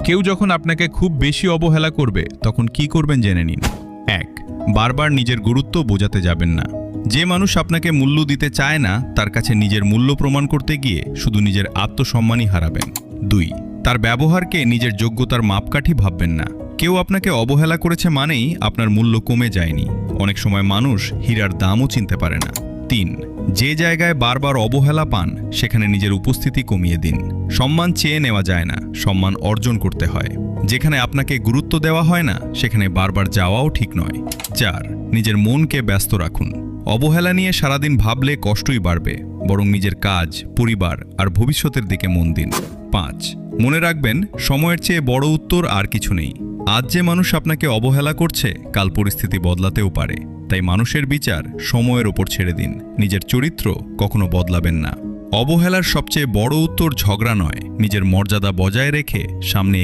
কেউ যখন আপনাকে খুব বেশি অবহেলা করবে তখন কি করবেন জেনে নিন। 1. বারবার নিজের গুরুত্ব বোঝাতে যাবেন না। যে মানুষ আপনাকে মূল্য দিতে চায় না তার কাছে নিজের মূল্য প্রমাণ করতে গিয়ে শুধু নিজের আত্মসম্মানই হারাবেন। 2. তার ব্যবহারকে নিজের যোগ্যতার মাপকাঠি ভাববেন না। কেউ আপনাকে অবহেলা করেছে মানেই আপনার মূল্য কমে যায়নি। অনেক সময় মানুষ হীরার দামও চিনতে পারে না। 3. যে জায়গায় বারবার অবহেলা পান সেখানে নিজের উপস্থিতি কমিয়ে দিন। সম্মান চেয়ে নেওয়া যায় না, সম্মান অর্জন করতে হয়। যেখানে আপনাকে গুরুত্ব দেওয়া হয় না সেখানে বারবার যাওয়াও ঠিক নয়। 4. নিজের মনকে ব্যস্ত রাখুন। অবহেলা নিয়ে সারাদিন ভাবলে কষ্টই বাড়বে, বরং নিজের কাজ, পরিবার আর ভবিষ্যতের দিকে মন দিন। 5. মনে রাখবেন, সময়ের চেয়ে বড় উত্তর আর কিছু নেই। আজ যে মানুষ আপনাকে অবহেলা করছে কাল পরিস্থিতি বদলাতেও পারে। তাই মানুষের বিচার সময়ের ওপর ছেড়ে দিন। নিজের চরিত্র কখনো বদলাবেন না। অবহেলার সবচেয়ে বড় উত্তর ঝগড়া নয়, নিজের মর্যাদা বজায় রেখে সামনে